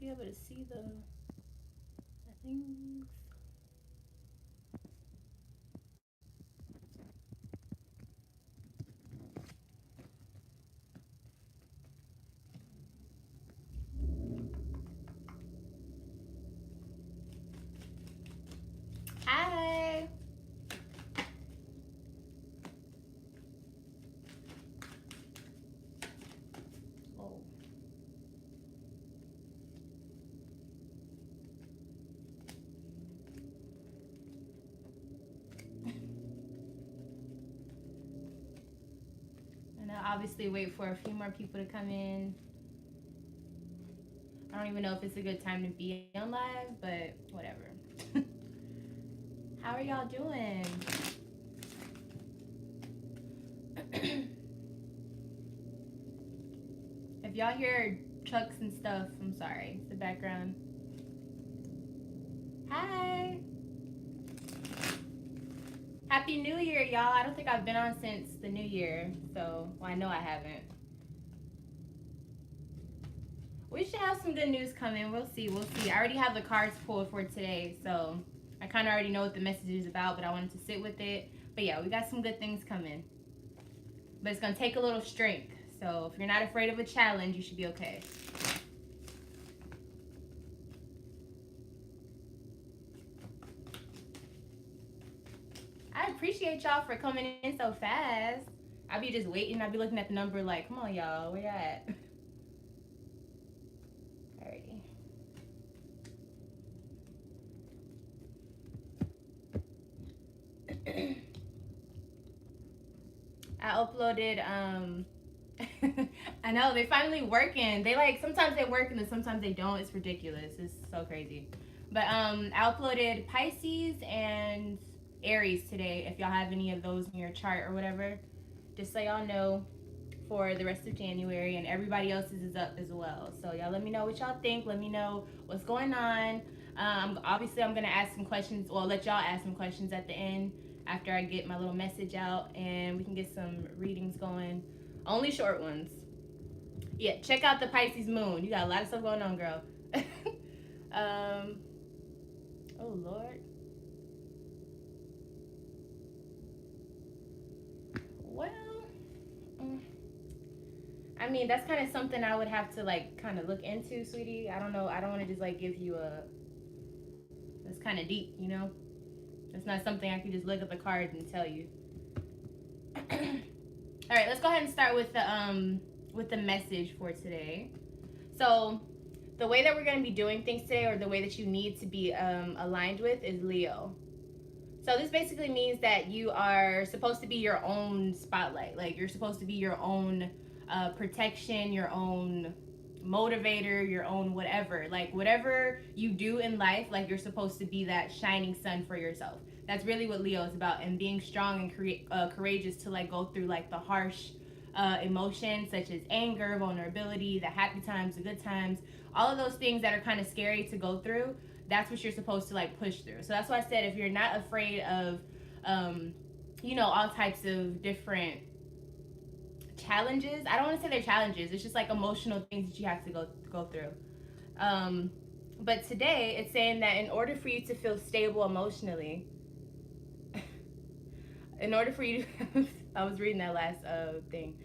be able to see the things. Hi. Oh. And I'll obviously wait for a few more people to come in. I don't even know if it's a good time to be on live, but whatever. How are y'all doing? If y'all hear trucks and stuff, I'm sorry. It's the background. Hi. Happy New Year, y'all. I don't think I've been on since the New Year, so well, I know I haven't. We should have some good news coming. We'll see. We'll see. I already have the cards pulled for today, so I kind of already know what the message is about, but I wanted to sit with it. But yeah, we got some good things coming. But it's going to take a little strength. So if you're not afraid of a challenge, you should be okay. I appreciate y'all for coming in so fast. I'll be just waiting. I'll be looking at the number like, come on, y'all. Where you at? Alrighty. I uploaded I know they finally working. They like sometimes they work and then sometimes they don't. It's ridiculous. It's so crazy. But I uploaded Pisces and Aries today. If y'all have any of those in your chart or whatever, just so y'all know for the rest of January, and everybody else's is up as well. So y'all let me know what y'all think. Let me know what's going on. Obviously I'm gonna ask some questions. Well, let y'all ask some questions at the end after I get my little message out, and we can get some readings going. Only short ones. Yeah, check out the Pisces moon. You got a lot of stuff going on, girl. um, oh Lord. Well, mm, I mean that's kind of something I would have to like kind of look into, sweetie. I don't know. I don't want to just like give you a. That's kind of deep, you know. It's not something I can just look at the cards and tell you. All right, let's go ahead and start with the message for today. So the way that we're going to be doing things today, or the way that you need to be aligned with, is Leo. So this basically means that you are supposed to be your own spotlight. Like you're supposed to be your own protection, your own motivator, your own whatever. Like whatever you do in life, like you're supposed to be that shining sun for yourself. That's really what Leo is about, and being strong and courageous to like go through like the harsh emotions such as anger, vulnerability, the happy times, the good times, all of those things that are kind of scary to go through. That's what you're supposed to like push through. So that's why I said if you're not afraid of all types of different challenges. I don't want to say they're challenges. It's just like emotional things that you have to go through. Um, but today it's saying that in order for you to feel stable emotionally, in order for you to, I was reading that last thing.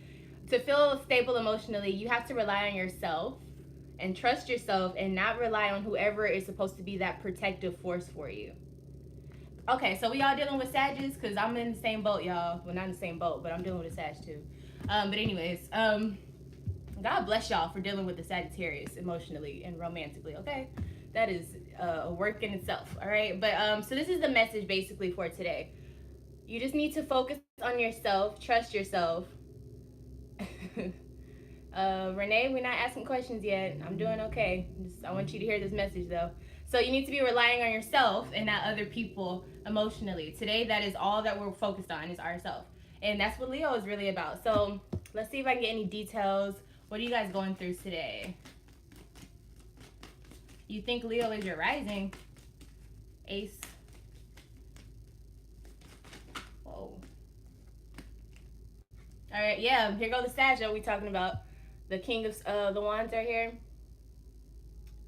To feel stable emotionally, you have to rely on yourself and trust yourself and not rely on whoever is supposed to be that protective force for you. Okay, so we all dealing with Sagittarius because I'm in the same boat, y'all. Well, not in the same boat, but I'm dealing with a Sag too. But anyways, God bless y'all for dealing with the Sagittarius emotionally and romantically. Okay, that is a work in itself. All right, but so this is the message basically for today. You just need to focus on yourself, trust yourself. Renee, we're not asking questions yet. I'm doing okay. I want you to hear this message though. So you need to be relying on yourself and not other people emotionally. Today, that is all that we're focused on is ourselves. And that's what Leo is really about. So let's see if I can get any details. What are you guys going through today? You think Leo is your rising? Ace. Whoa. All right, yeah, here go the Sag that we talking about. The King of the Wands right here.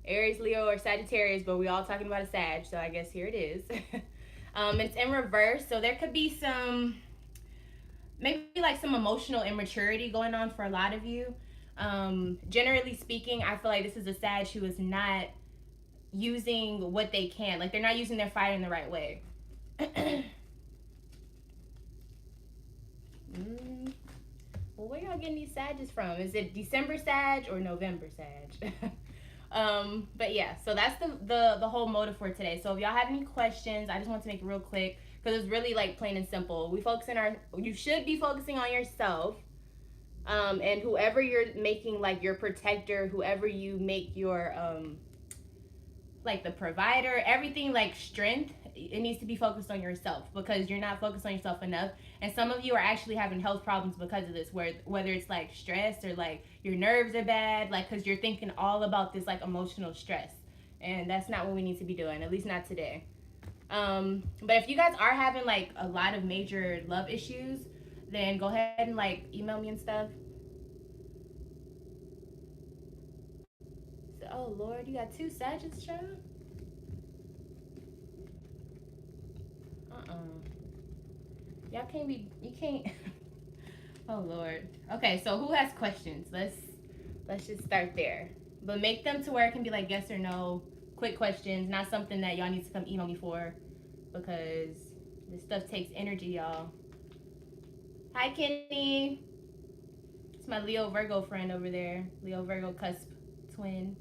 Aries, Leo, or Sagittarius, but we all talking about a Sag, so I guess here it is. It's in reverse, so there could be some, maybe like some emotional immaturity going on for a lot of you. Generally speaking, I feel like this is a Sag who is not using what they can. Like, they're not using their fire in the right way. Well, where y'all getting these Sages from? Is it December Sag or November Sag? But yeah, so that's the whole motive for today. So if y'all have any questions, I just want to make it real quick because it's really like plain and simple. You should be focusing on yourself, and whoever you're making like your protector, whoever you make your like the provider, everything like strength, it needs to be focused on yourself because you're not focused on yourself enough. And some of you are actually having health problems because of this, where whether it's like stress or like your nerves are bad, like because you're thinking all about this like emotional stress. And that's not what we need to be doing, at least not today. But if you guys are having like a lot of major love issues, then go ahead and like email me and stuff. So, oh Lord, you got two Sagittarius, child? Y'all can't be, you can't. Oh Lord. Okay, so who has questions? Let's just start there. But make them to where it can be like yes or no, quick questions, not something that y'all need to come email me for, because this stuff takes energy, y'all. Hi Kenny. It's my Leo Virgo friend over there. Leo Virgo cusp twin.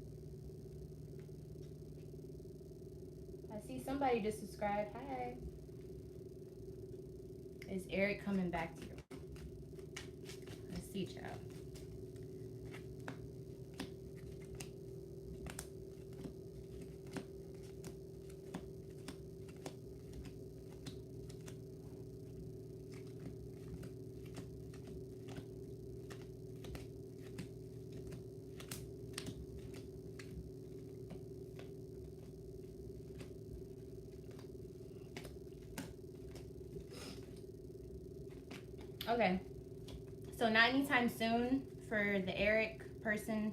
I see somebody just subscribed. Hi. Is Eric coming back to you? Let's see, child. Okay. So not anytime soon for the Eric person.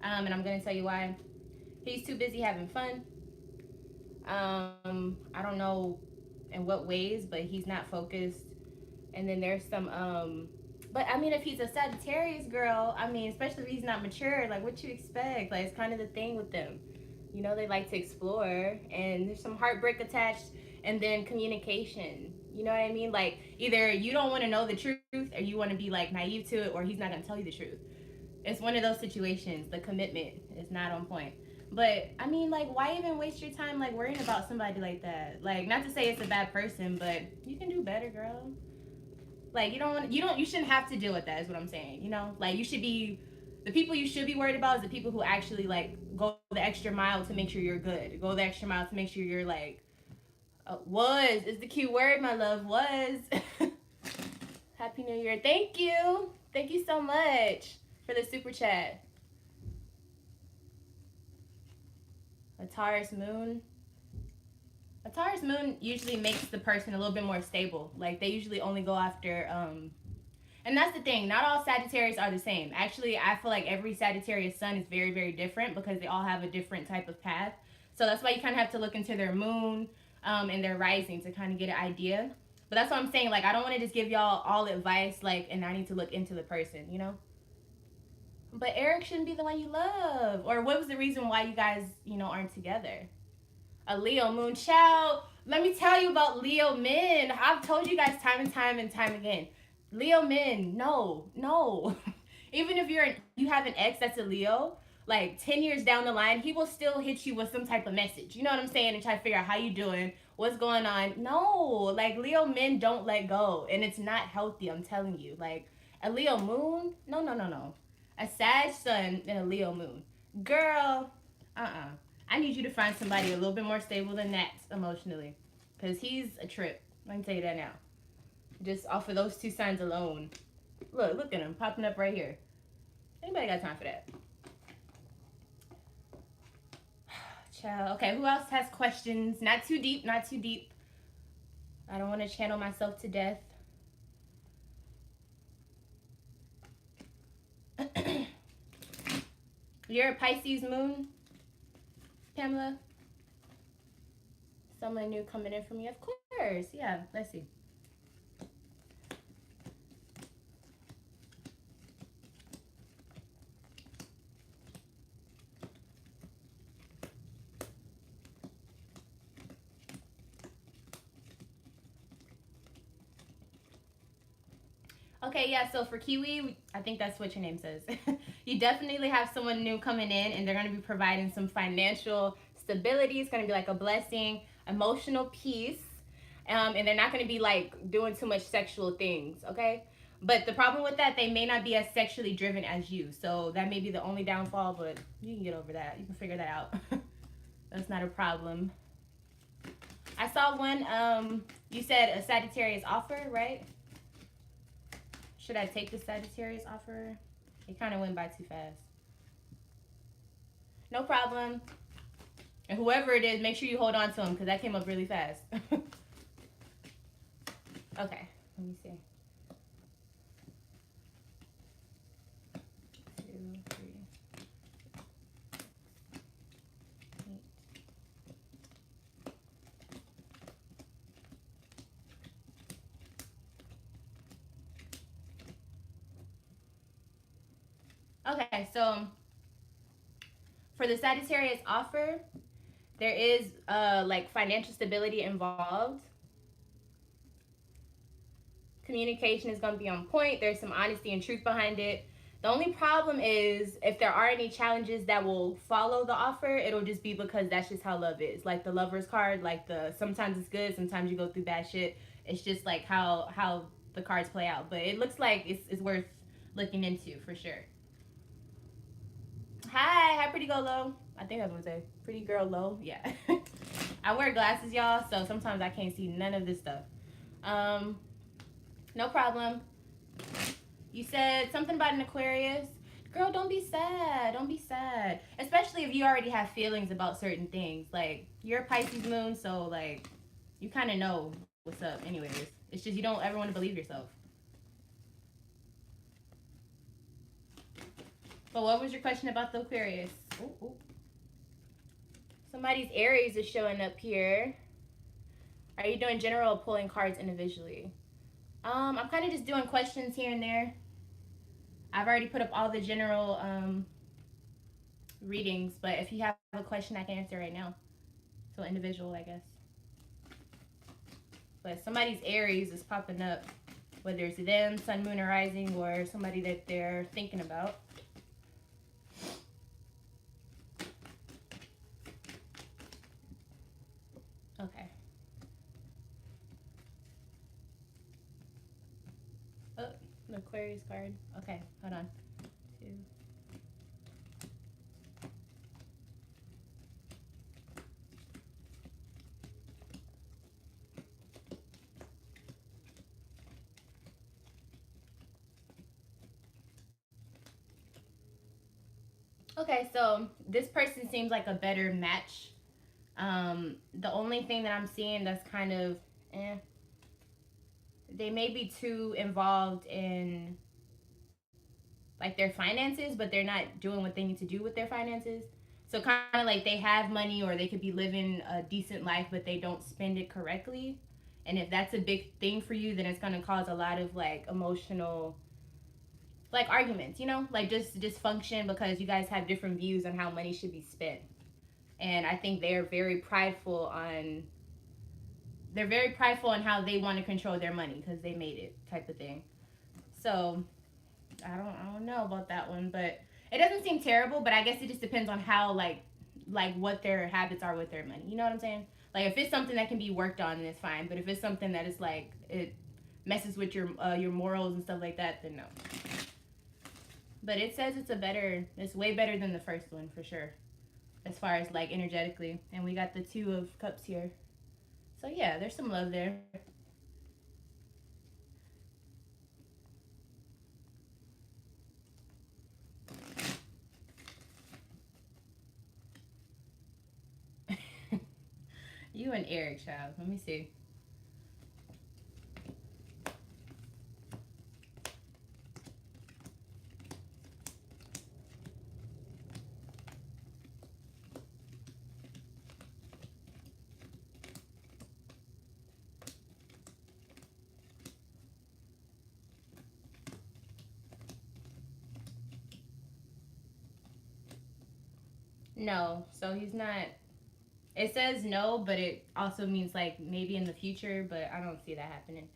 And I'm gonna tell you why. He's too busy having fun. I don't know in what ways, but he's not focused. And then there's some but I mean if he's a Sagittarius girl, I mean, especially if he's not mature, like what you expect? Like it's kind of the thing with them. You know, they like to explore and there's some heartbreak attached and then communication. You know what I mean? Like either you don't want to know the truth or you want to be like naive to it or he's not going to tell you the truth. It's one of those situations. The commitment is not on point. But I mean, like, why even waste your time like worrying about somebody like that? Like, not to say it's a bad person, but you can do better, girl. Like, you shouldn't have to deal with that. Is what I'm saying. You know, like you should be, the people you should be worried about is the people who actually like go the extra mile to make sure you're good. Go the extra mile to make sure you're like, was is the key word, my love. Was. Happy New Year. Thank you. Thank you so much for the super chat. A Taurus moon. A Taurus moon usually makes the person a little bit more stable. Like they usually only go after and that's the thing, not all Sagittarius are the same. Actually, I feel like every Sagittarius sun is very, very different because they all have a different type of path. So that's why you kind of have to look into their moon and their rising to kind of get an idea. But that's what I'm saying. Like, I don't want to just give y'all all advice, like, and I need to look into the person, you know? But Eric shouldn't be the one you love. Or what was the reason why you guys, you know, aren't together? A Leo moon. Child, let me tell you about Leo men. I've told you guys time and time and time again. Leo men, no. Even if you have an ex that's a Leo, like 10 years down the line, he will still hit you with some type of message. You know what I'm saying? And try to figure out how you doing, what's going on. No, like Leo men don't let go. And it's not healthy, I'm telling you. Like a Leo moon, no. A Sag sun and a Leo moon. Girl, I need you to find somebody a little bit more stable than that emotionally. Because he's a trip. I can tell you that now. Just off of those two signs alone. Look at him popping up right here. Anybody got time for that? Child. Okay, who else has questions? Not too deep. I don't want to channel myself to death. You're a Pisces moon? Pamela? Someone new coming in from you? Of course. Yeah, let's see. Okay, yeah, so for Kiwi, I think that's what your name says. You definitely have someone new coming in, and they're going to be providing some financial stability. It's going to be like a blessing, emotional peace, and they're not going to be like doing too much sexual things, okay? But the problem with that, they may not be as sexually driven as you. So that may be the only downfall, but you can get over that. You can figure that out. That's not a problem. I saw one, you said a Sagittarius offer, right? Should I take the Sagittarius offer? It kind of went by too fast. No problem. And whoever it is, make sure you hold on to him because that came up really fast. Okay, let me see. 2, 3, 8. Okay, so for the Sagittarius offer, there is like financial stability involved. Communication is going to be on point. There's some honesty and truth behind it. The only problem is if there are any challenges that will follow the offer, it'll just be because that's just how love is. Like the Lover's card, like the sometimes it's good, sometimes you go through bad shit. It's just like how the cards play out. But it looks like it's worth looking into for sure. Hi, Pretty Girl Low. I think I was gonna say Pretty Girl Low. Yeah. I wear glasses, y'all, so sometimes I can't see none of this stuff. No problem. You said something about an Aquarius. Girl, don't be sad. Don't be sad. Especially if you already have feelings about certain things. Like, you're a Pisces moon, so, like, you kind of know what's up anyways. It's just you don't ever want to believe yourself. But what was your question about the Aquarius? Ooh, ooh. Somebody's Aries is showing up here. Are you doing general or pulling cards individually? I'm kind of just doing questions here and there. I've already put up all the general readings, but if you have a question, I can answer right now. So individual, I guess. But somebody's Aries is popping up, whether it's them, sun, moon, or rising, or somebody that they're thinking about. Okay. Oh, the Aquarius card. Okay, hold on. 2. Okay, so this person seems like a better match. The only thing that I'm seeing that's kind of they may be too involved in like their finances, but they're not doing what they need to do with their finances. So kind of like they have money or they could be living a decent life, but they don't spend it correctly. And if that's a big thing for you, then it's going to cause a lot of like emotional like arguments, you know, like just dysfunction because you guys have different views on how money should be spent. And I think they're very prideful on how they want to control their money because they made it type of thing. So I don't know about that one, but it doesn't seem terrible. But I guess it just depends on how like what their habits are with their money. You know what I'm saying? Like if it's something that can be worked on, then it's fine. But if it's something that is like it messes with your morals and stuff like that, then no. But it says it's way better than the first one for sure, as far as like energetically. And we got the 2 of Cups here, so yeah, there's some love there. You and Eric, child. Let me see. No, so he's not. It says no, but it also means like maybe in the future, but I don't see that happening.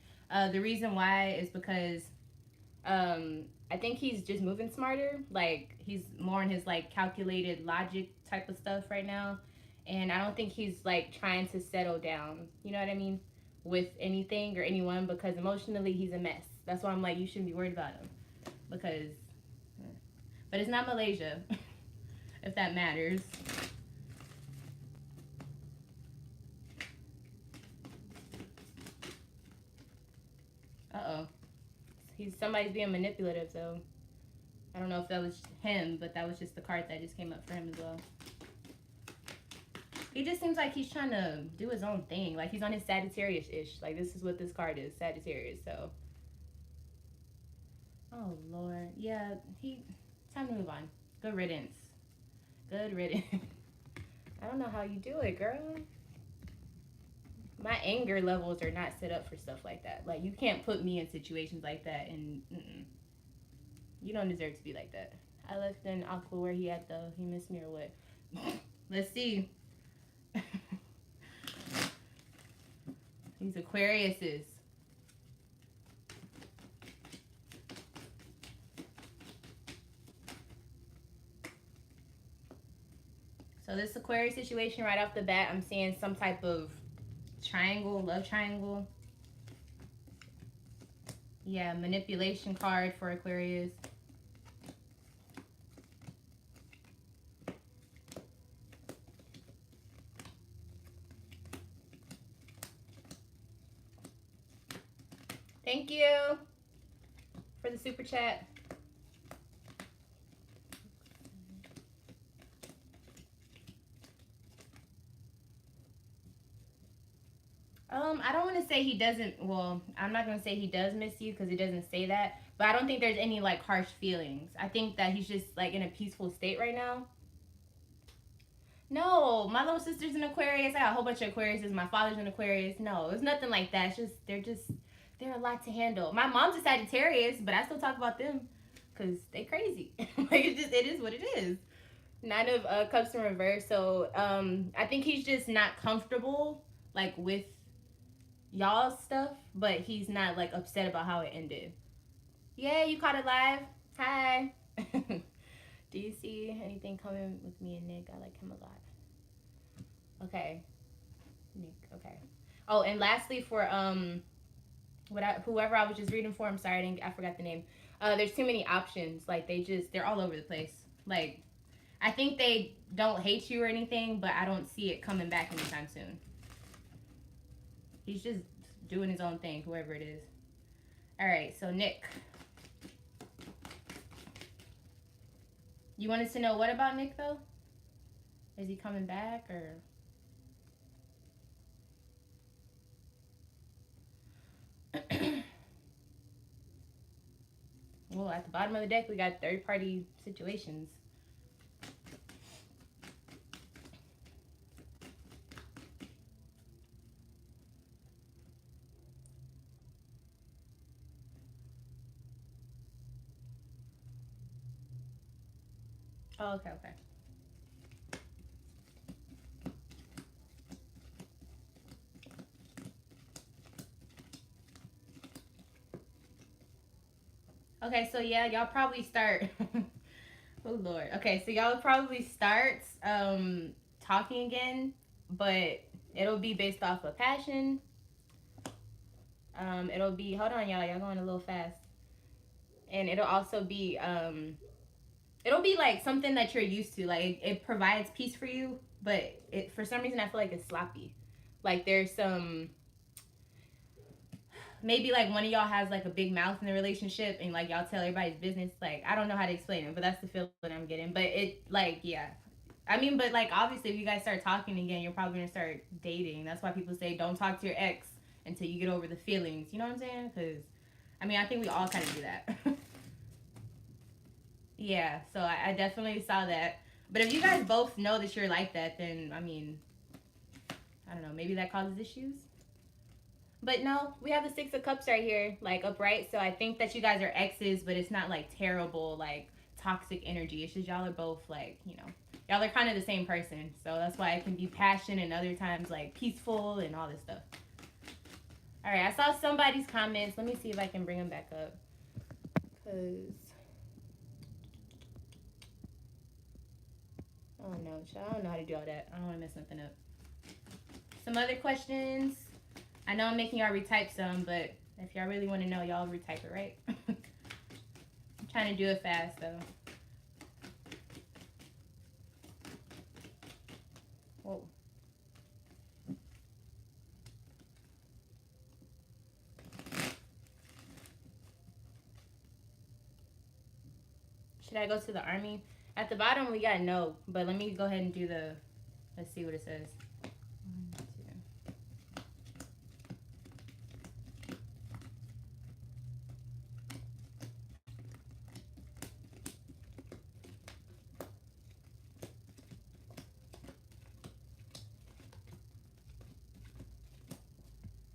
The reason why is because I think he's just moving smarter. Like he's more in his like calculated logic type of stuff right now, and I don't think he's like trying to settle down. You know what I mean? With anything or anyone because emotionally he's a mess. That's why I'm like you shouldn't be worried about him because, but it's not Malaysia, if that matters. Uh oh. Somebody's being manipulative though. I don't know if that was him, but that was just the card that just came up for him as well. He just seems like he's trying to do his own thing. Like he's on his Sagittarius-ish. Like this is what this card is, Sagittarius. So, oh Lord, yeah, time to move on. Good riddance. Good riddance. I don't know how you do it, girl. My anger levels are not set up for stuff like that. Like you can't put me in situations like that, and you don't deserve to be like that. I left in Aqua where he at though. He missed me or what? Let's see. These Aquariuses. So this Aquarius situation right off the bat, I'm seeing some type of triangle, love triangle. Yeah, manipulation card for Aquarius. Thank you for the super chat. I don't want to say he doesn't. Well, I'm not gonna say he does miss you because it doesn't say that. But I don't think there's any like harsh feelings. I think that he's just like in a peaceful state right now. No, my little sister's an Aquarius. I got a whole bunch of Aquariuses. My father's an Aquarius. No, it's nothing like that. It's just they're a lot to handle. My mom's a Sagittarius, but I still talk about them because they crazy. Like it is what it is. Nine of Cups in reverse. So I think he's just not comfortable like with y'all's stuff, but he's not like upset about how it ended. Yeah, you caught it live. Hi. Do you see anything coming with me and Nick? I like him a lot. Okay, Nick. Okay. Oh, and lastly for whoever I was just reading for, I'm sorry, I forgot the name. There's too many options. Like they're all over the place. Like I think they don't hate you or anything, but I don't see it coming back anytime soon. He's just doing his own thing, whoever it is. All right, so Nick. You wanted to know what about Nick though? Is he coming back or? Well, at the bottom of the deck, we got third-party situations. Oh, okay, okay. Okay, so yeah, y'all probably start. Oh Lord. Okay, so y'all probably start talking again, but it'll be based off of passion. It'll be hold on, y'all going a little fast, and it'll be like something that you're used to. Like it provides peace for you, but it for some reason I feel like it's sloppy. Like there's some maybe like one of y'all has like a big mouth in the relationship and like y'all tell everybody's business. Like I don't know how to explain it, but that's the feeling I'm getting. But it like yeah. I mean, but like obviously if you guys start talking again, you're probably gonna start dating. That's why people say don't talk to your ex until you get over the feelings. You know what I'm saying? Because I mean I think we all kind of do that. Yeah, so I definitely saw that. But if you guys both know that you're like that, then I mean, I don't know, maybe that causes issues. But no, we have the Six of Cups right here, like upright. So I think that you guys are exes, but it's not like terrible, like toxic energy. It's just y'all are both like, Y'all are kind of the same person, so that's why it can be passion and other times like peaceful and all this stuff. All right, I saw somebody's comments. Let me see if I can bring them back up. Cause oh no, I don't know how to do all that. I don't want to mess nothing up. Some other questions. I know I'm making y'all retype some, but if y'all really want to know, y'all retype it, right? I'm trying to do it fast though. Whoa. Should I go to the army? At the bottom we got no, but let me go ahead and do the. Let's see what it says. 1, 2.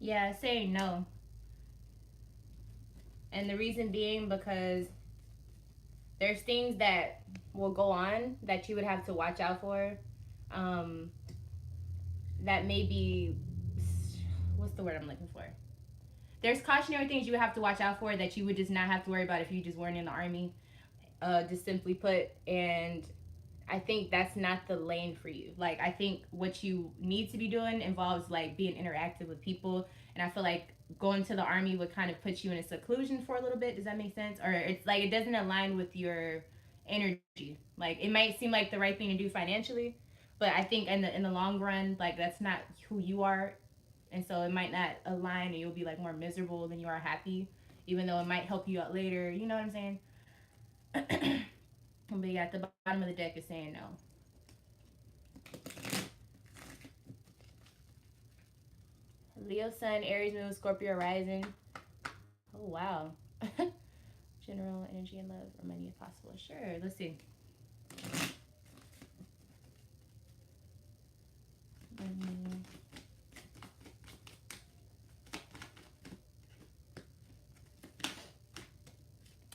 Yeah, saying no. And the reason being because there's things that will go on that you would have to watch out for. Um, that may be, what's the word I'm looking for? There's cautionary things you would have to watch out for that you would just not have to worry about if you just weren't in the army. Just simply put, and I think that's not the lane for you. Like, I think what you need to be doing involves like being interactive with people, and I feel like going to the army would kind of put you in a seclusion for a little bit. Does that make sense? Or it's like it doesn't align with your energy. Like, it might seem like the right thing to do financially, but I think in the long run, like that's not who you are, and so it might not align, and you'll be like more miserable than you are happy, even though it might help you out later. You know what I'm saying? But yeah, at the bottom of the deck is saying no. Leo Sun, Aries Moon, Scorpio Rising. Oh wow. General energy and love or money if possible. Sure, let's see.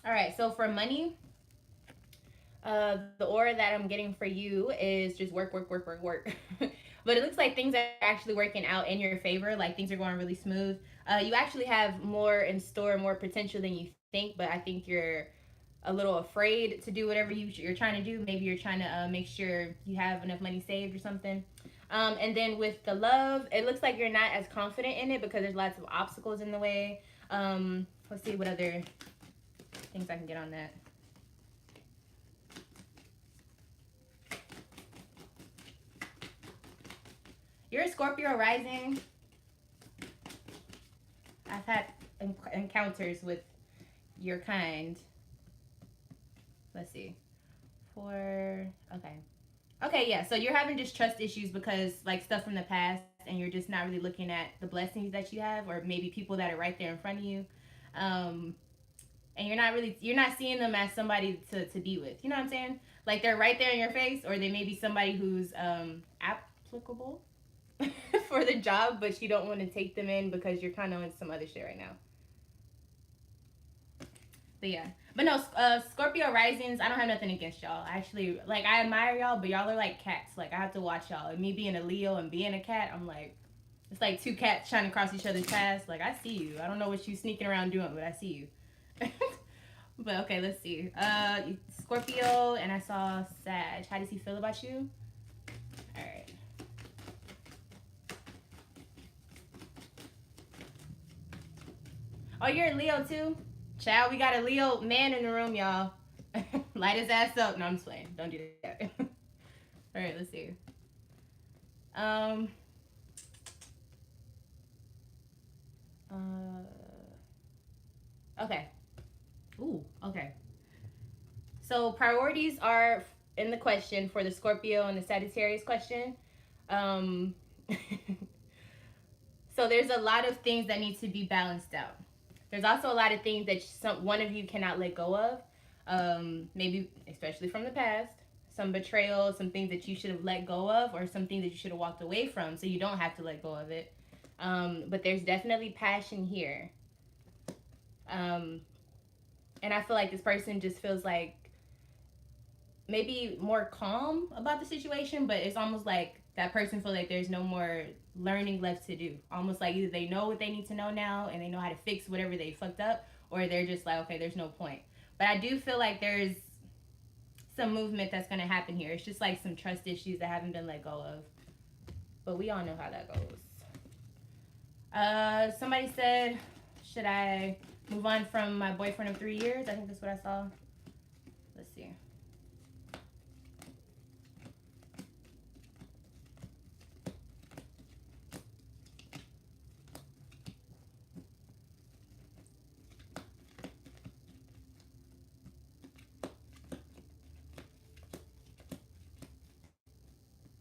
All right, so for money, the aura that I'm getting for you is just work, work, work, work, work. But it looks like things are actually working out in your favor. Like things are going really smooth. You actually have more in store, more potential than you think. But I think you're a little afraid to do whatever you're trying to do. Maybe you're trying to make sure you have enough money saved or something. And then with the love, it looks like you're not as confident in it because there's lots of obstacles in the way. Let's see what other things I can get on that. You're a Scorpio rising. I've had encounters with your kind. Let's see. Okay. Okay, yeah. So you're having just trust issues because like stuff from the past and you're just not really looking at the blessings that you have or maybe people that are right there in front of you. Um and you're not seeing them as somebody to be with. You know what I'm saying? Like they're right there in your face or they may be somebody who's applicable for the job, but you don't want to take them in because you're kind of on some other shit right now. But yeah, but no, Scorpio risings. I don't have nothing against y'all. Actually, like I admire y'all, but y'all are like cats. Like I have to watch y'all. And me being a Leo and being a cat, I'm like, it's like two cats trying to cross each other's paths. Like I see you. I don't know what you sneaking around doing, but I see you. But okay, let's see. Scorpio, and I saw Sag. How does he feel about you? All right. Oh, you're a Leo too? Child, we got a Leo man in the room, y'all. Light his ass up. No, I'm just playing. Don't do that. All right, let's see. Um. Okay. Ooh. Okay. So priorities are in the question for the Scorpio and the Sagittarius question. Um. So there's a lot of things that need to be balanced out. There's also a lot of things that one of you cannot let go of. Maybe especially from the past, some betrayal, some things that you should have let go of, or some things that you should have walked away from, so you don't have to let go of it. But there's definitely passion here, and I feel like this person just feels like maybe more calm about the situation, but it's almost like that person feels like there's no more learning left to do. Almost like either they know what they need to know now and they know how to fix whatever they fucked up, or they're just like, okay, there's no point. But I do feel like there's some movement that's gonna happen here. It's just like some trust issues that haven't been let go of. But we all know how that goes. Somebody said, should I move on from my boyfriend of 3 years? I think that's what I saw. Let's see.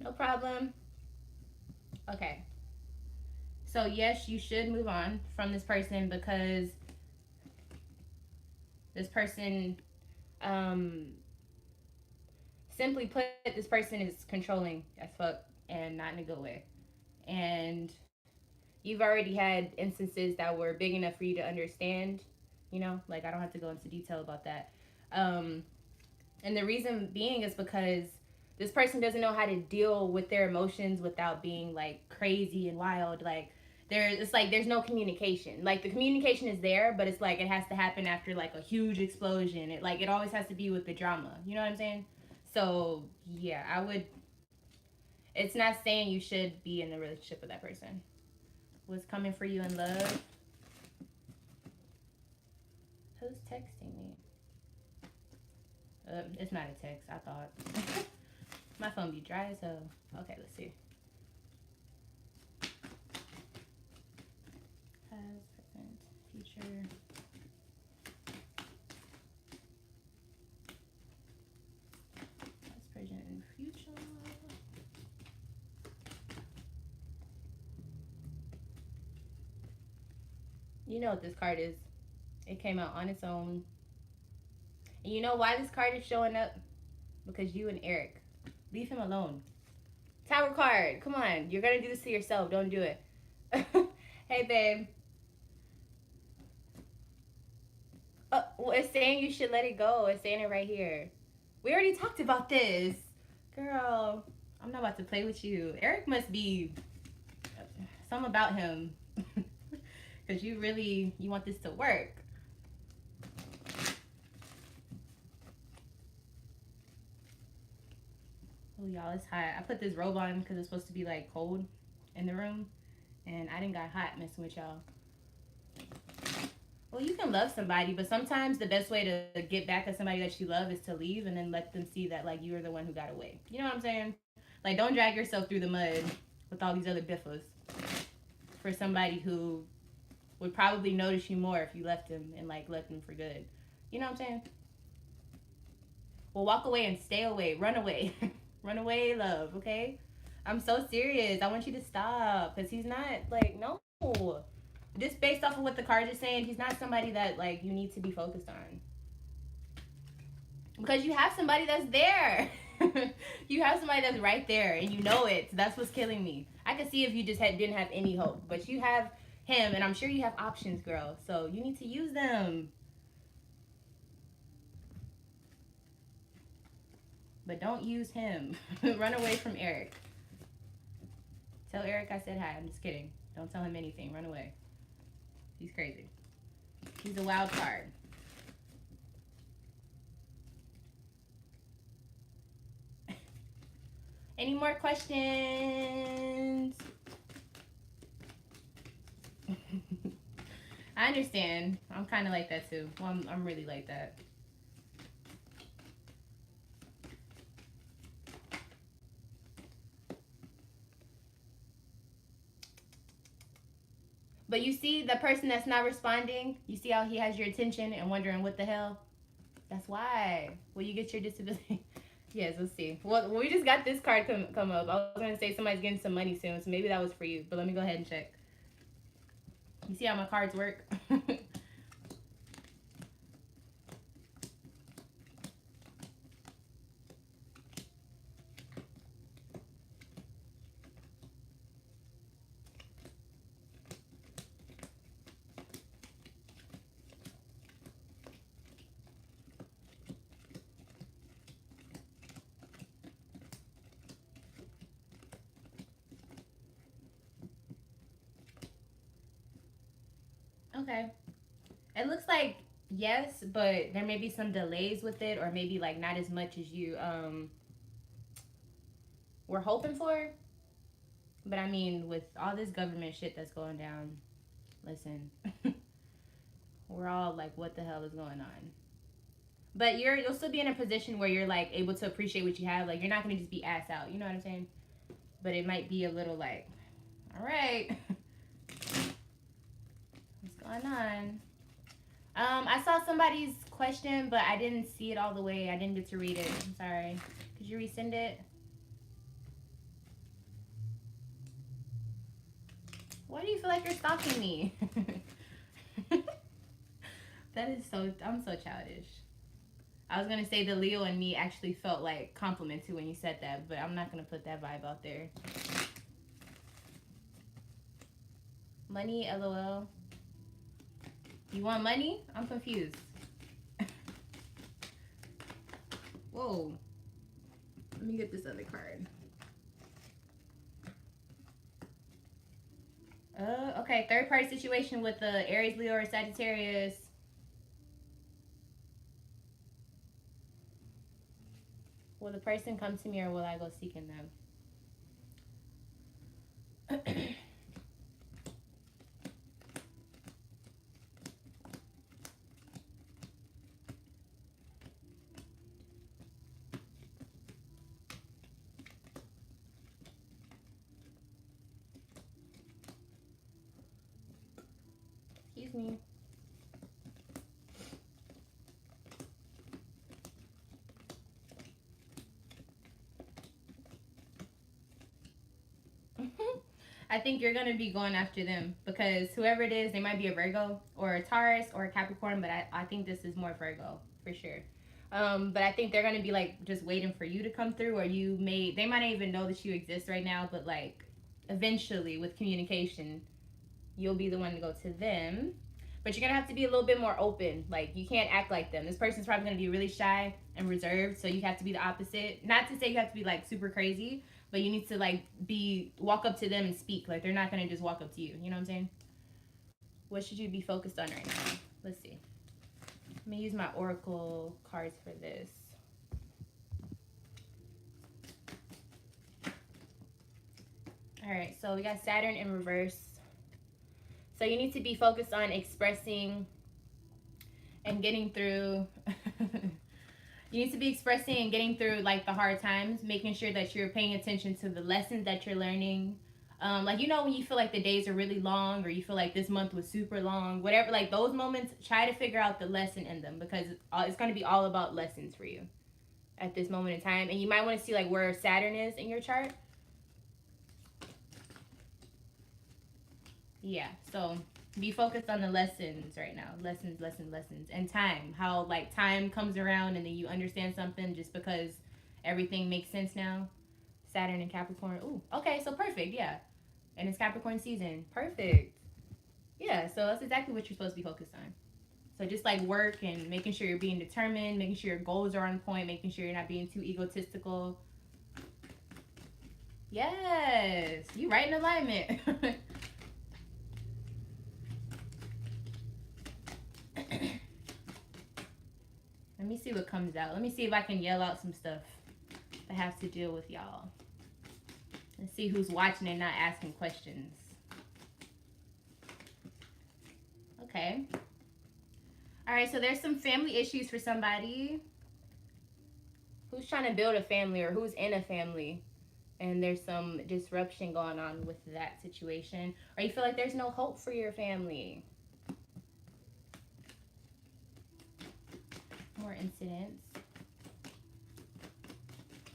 No problem. Okay. So yes, you should move on from this person because this person, um, simply put, this person is controlling as fuck and not in a good way. And you've already had instances that were big enough for you to understand. You know, like I don't have to go into detail about that. Um, and the reason being is because this person doesn't know how to deal with their emotions without being like crazy and wild. Like it's like there's no communication. Like the communication is there, but it's like it has to happen after like a huge explosion. It always has to be with the drama. You know what I'm saying? So yeah, I would. It's not saying you should be in a relationship with that person. What's coming for you in love? Who's texting me? It's not a text. I thought. My phone be dry as hell. Okay, let's see. Past, present, future. Past, present, and future. You know what this card is. It came out on its own. And you know why this card is showing up? Because you and Eric. Leave him alone. Tower card. Come on. You're going to do this to yourself. Don't do it. Hey, babe. Well, it's saying you should let it go. It's saying it right here. We already talked about this. Girl, I'm not about to play with you. Eric must be something about him. Because you want this to work. Oh, y'all, it's hot. I put this robe on because it's supposed to be like cold in the room. And I didn't got hot messing with y'all. Well, you can love somebody, but sometimes the best way to get back at somebody that you love is to leave and then let them see that like you were the one who got away. You know what I'm saying? Like don't drag yourself through the mud with all these other biffos for somebody who would probably notice you more if you left him and like left him for good. You know what I'm saying? Well, walk away and stay away. Run away. Run away, love, okay? I'm so serious. I want you to stop because he's not like no. Just based off of what the cards are saying, he's not somebody that like you need to be focused on. Because you have somebody that's there. You have somebody that's right there and you know it. So that's what's killing me. I could see if you just didn't have any hope. But you have him and I'm sure you have options, girl. So you need to use them. But don't use him. Run away from Eric. Tell Eric I said hi. I'm just kidding. Don't tell him anything. Run away. He's crazy. He's a wild card. Any more questions? I understand. I'm kind of like that too. Well, I'm really like that. But you see the person that's not responding, you see how he has your attention and wondering what the hell? That's why. Will you get your disability? Yes, let's see. Well, we just got this card come up. I was going to say somebody's getting some money soon, so maybe that was for you. But let me go ahead and check. You see how my cards work? Okay. It looks like yes, but there may be some delays with it, or maybe like not as much as you were hoping for. But I mean, with all this government shit that's going down, listen, we're all like, what the hell is going on? But you'll still be in a position where you're like able to appreciate what you have. Like you're not gonna just be ass out. You know what I'm saying? But it might be a little like, all right, what's going on? I saw somebody's question, but I didn't see it all the way. I didn't get to read it. I'm sorry. Could you resend it? Why do you feel like you're stalking me? That is so. I'm so childish. I was gonna say the Leo and me actually felt like complimented when you said that, but I'm not gonna put that vibe out there. Money, lol. You want money? I'm confused. Whoa. Let me get this other card. Okay. Third party situation with the Aries, Leo, or Sagittarius. Will the person come to me or will I go seeking them? Excuse me. I think you're gonna be going after them because whoever it is, they might be a Virgo or a Taurus or a Capricorn, but I think this is more Virgo for sure. But I think they're gonna be like just waiting for you to come through, or they might not even know that you exist right now, but like eventually with communication, you'll be the one to go to them. But you're gonna have to be a little bit more open. Like you can't act like them. This person's probably gonna be really shy and reserved, so you have to be the opposite. Not to say you have to be like super crazy, but you need to like walk up to them and speak. Like they're not gonna just walk up to you. You know what I'm saying? What should you be focused on right now? Let's see. Let me use my oracle cards for this. All right, so we got Saturn in reverse. So you need to be focused on expressing and getting through. You need to be expressing and getting through like the hard times, making sure that you're paying attention to the lessons that you're learning. Like when you feel like the days are really long, or you feel like this month was super long, whatever. Like those moments, try to figure out the lesson in them because it's going to be all about lessons for you at this moment in time. And you might want to see like where Saturn is in your chart. Yeah, so be focused on the lessons right now. Lessons, and time. How like time comes around and then you understand something just because everything makes sense now. Saturn and Capricorn. Ooh, okay, so perfect, yeah. And it's Capricorn season. Perfect. Yeah, so that's exactly what you're supposed to be focused on. So just like work and making sure you're being determined, making sure your goals are on point, making sure you're not being too egotistical. Yes, you right in alignment. Let me see what comes out. Let me see if I can yell out some stuff that has to deal with y'all. Let's see who's watching and not asking questions. Okay. All right, so there's some family issues for somebody. Who's trying to build a family or who's in a family? And there's some disruption going on with that situation. Or you feel like there's no hope for your family. More incidents.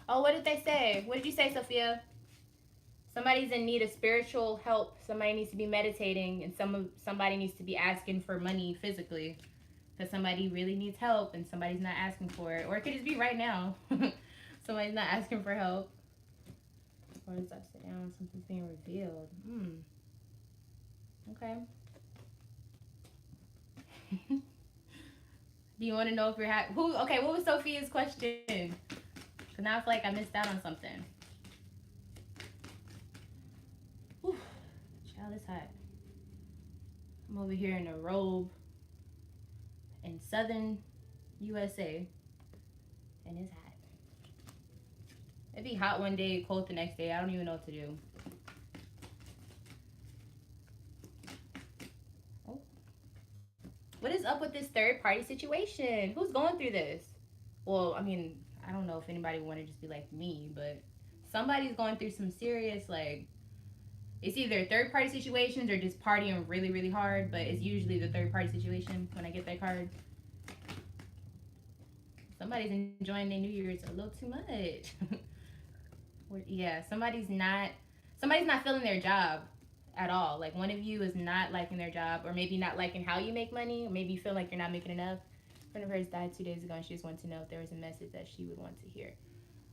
Oh, what did they say? What did you say, Sophia? Somebody's in need of spiritual help. Somebody needs to be meditating, and somebody needs to be asking for money physically, because somebody really needs help, and somebody's not asking for it. Or it could just be right now. Somebody's not asking for help. Or it's upside down. Something's being revealed. Okay. Do you want to know if you're who? Okay, what was Sophia's question? Because now I feel like I missed out on something. Whew. Child, it's hot. I'm over here in a robe in southern USA, and it's hot. It'd be hot one day, cold the next day. I don't even know what to do. Oh. What is up with this third party situation? Who's going through this? Well, I mean, I don't know if anybody would want to just be like me, but somebody's going through some serious, like, it's either third party situations or just partying really, really hard, but it's usually the third party situation when I get that card. Somebody's enjoying their New Year's a little too much. Yeah, somebody's not feeling their job at all. Like one of you is not liking their job, or maybe not liking how you make money, or maybe you feel like you're not making enough. A friend of hers died 2 days ago, and she just wanted to know if there was a message that she would want to hear.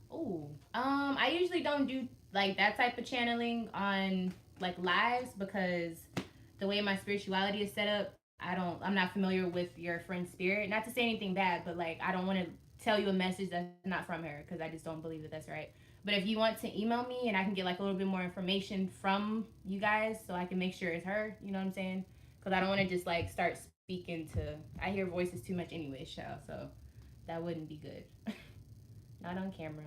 Oh, I usually don't do like that type of channeling on like lives because the way my spirituality is set up, I'm not familiar with your friend's spirit. Not to say anything bad, but like I don't want to tell you a message that's not from her because I just don't believe that that's right. But if you want to email me and I can get like a little bit more information from you guys so I can make sure it's her, you know what I'm saying? Because I don't want to just like start speaking to. I hear voices too much anyway, child. So that wouldn't be good. Not on camera.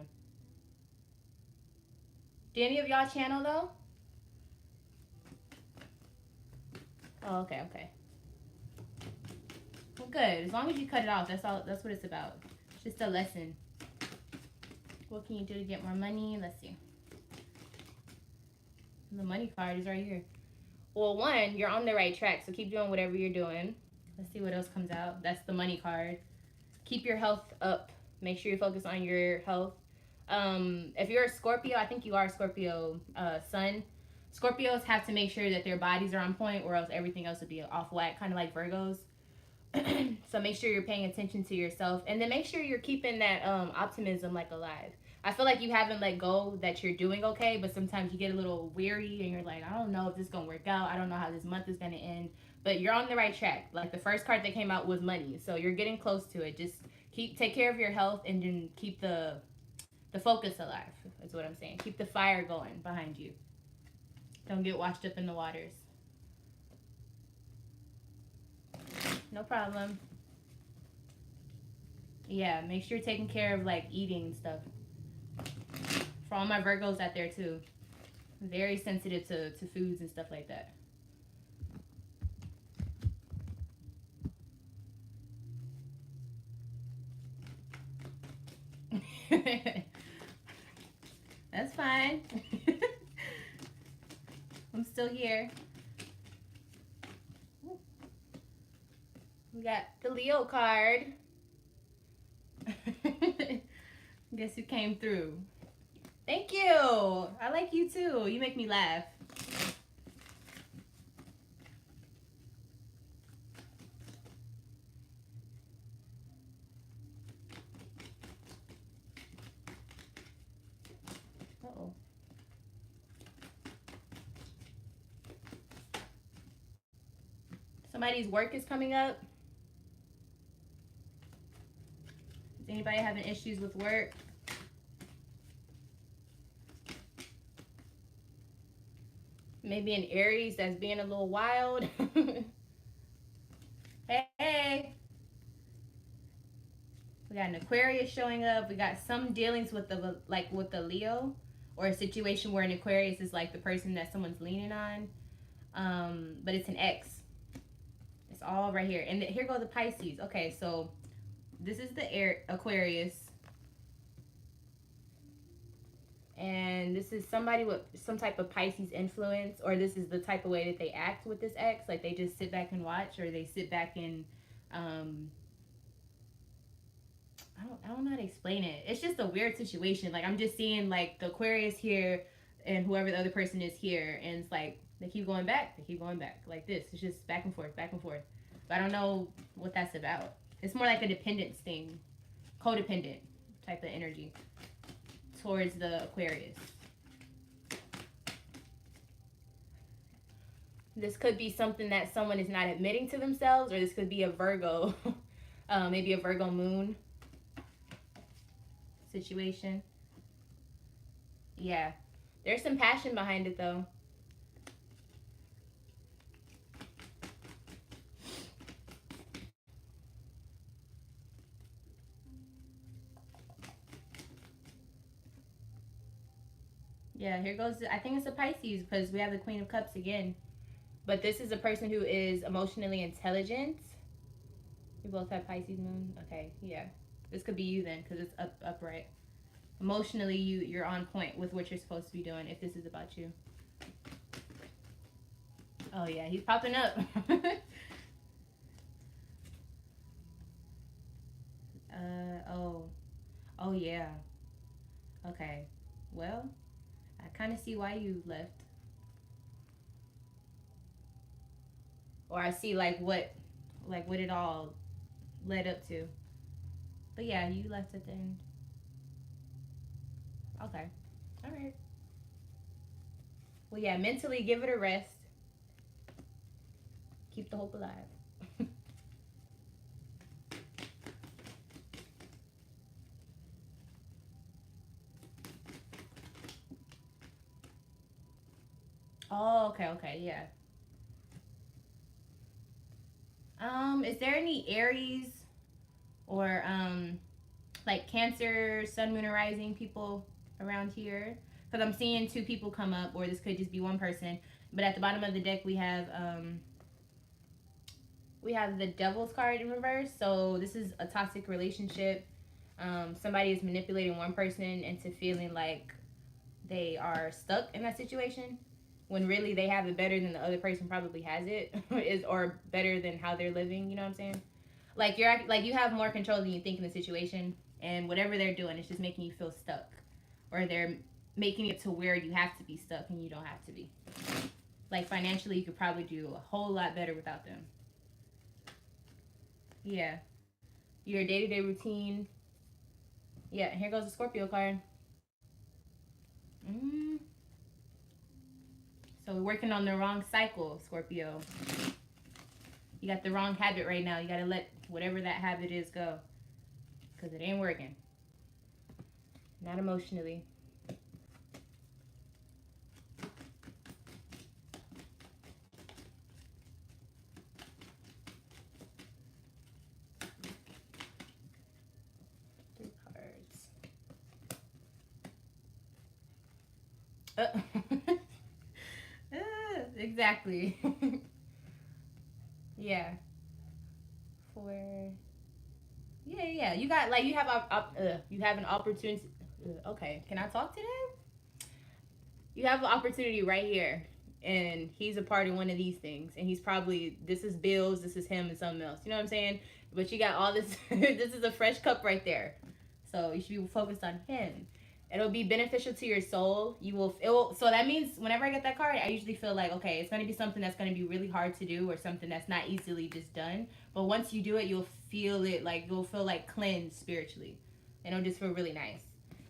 Do any of y'all channel though? Oh, okay, okay. Well, good. As long as you cut it off, that's all. That's what it's about. It's just a lesson. What can you do to get more money? Let's see. The money card is right here. Well, one, you're on the right track, so keep doing whatever you're doing. Let's see what else comes out. That's the money card. Keep your health up. Make sure you focus on your health. If you're a Scorpio, I think you are a Scorpio sun. Scorpios have to make sure that their bodies are on point, or else everything else would be off whack, kind of like Virgos. So make sure you're paying attention to yourself, and then make sure you're keeping that optimism like alive. I feel like you haven't let go that you're doing okay, but sometimes you get a little weary and you're like, I don't know if this is gonna work out. I don't know how this month is gonna end. But you're on the right track. Like the first card that came out was money, so you're getting close to it. Just take care of your health and then keep the focus alive. Is what I'm saying. Keep the fire going behind you. Don't get washed up in the waters. No problem. Yeah, make sure you're taking care of like eating stuff. For all my Virgos out there too. Very sensitive to foods and stuff like that. That's fine. I'm still here. We got the Leo card. Guess who came through? Thank you. I like you too. You make me laugh. Uh-oh. Somebody's work is coming up. Is anybody having issues with work? Maybe an Aries that's being a little wild. Hey. We got an Aquarius showing up. We got some dealings with the Leo, or a situation where an Aquarius is like the person that someone's leaning on. But it's an X. It's all right here. And here go the Pisces. Okay, so this is the Aquarius. And this is somebody with some type of Pisces influence, or this is the type of way that they act with this X. Like they just sit back and watch, or they sit back and I don't know how to explain it. It's just a weird situation. Like I'm just seeing like the Aquarius here and whoever the other person is here, and it's like they keep going back, like this. It's just back and forth, back and forth. But I don't know what that's about. It's more like a dependence thing, codependent type of energy towards the Aquarius. This could be something that someone is not admitting to themselves, or this could be a Virgo, maybe a Virgo moon situation. Yeah, there's some passion behind it though. Yeah, here goes. I think it's a Pisces because we have the Queen of Cups again. But this is a person who is emotionally intelligent. We both have Pisces moon. Okay, yeah. This could be you then because it's upright. Emotionally, you're on point with what you're supposed to be doing if this is about you. Oh yeah, he's popping up. Oh. Oh yeah. Okay. Well, I kind of see why you left. Or I see like what it all led up to. But yeah, you left at the end. Okay. All right. Well, yeah, mentally give it a rest. Keep the hope alive. Oh, okay, okay, yeah. Is there any Aries or like Cancer, Sun, Moon, or Rising people around here? Because I'm seeing two people come up, or this could just be one person. But at the bottom of the deck, we have the Devil's card in reverse. So this is a toxic relationship. Somebody is manipulating one person into feeling like they are stuck in that situation when really they have it better than the other person probably has it is or better than how they're living. You know what I'm saying? Like you have more control than you think in the situation, and whatever they're doing, it's just making you feel stuck, or they're making it to where you have to be stuck and you don't have to be. Like financially, you could probably do a whole lot better without them. Yeah, your day to day routine. Yeah, here goes the Scorpio card. Mm. So we're working on the wrong cycle, Scorpio. You got the wrong habit right now. You got to let whatever that habit is go because it ain't working. Not emotionally. Three cards. Exactly. Yeah. For yeah. You got like you have an opportunity. Okay, can I talk today? You have an opportunity right here, and he's a part of one of these things, and he's probably this is bills, this is him, and something else. You know what I'm saying? But you got all this. This is a fresh cup right there, so you should be focused on him. It'll be beneficial to your soul. You will. It will. So that means whenever I get that card, I usually feel like okay, it's gonna be something that's gonna be really hard to do, or something that's not easily just done. But once you do it, you'll feel it like you'll feel like cleansed spiritually, and it'll just feel really nice.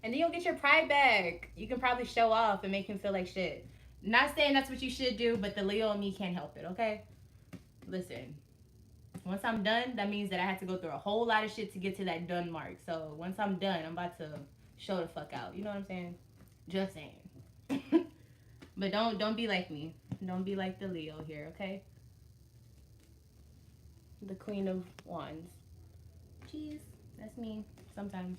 And then you'll get your pride back. You can probably show off and make him feel like shit. Not saying that's what you should do, but the Leo and me can't help it. Okay, listen. Once I'm done, that means that I had to go through a whole lot of shit to get to that done mark. So once I'm done, I'm about to show the fuck out. You know what I'm saying? Just saying. But don't be like me. Don't be like the Leo here, okay? The Queen of Wands. Jeez, that's me sometimes.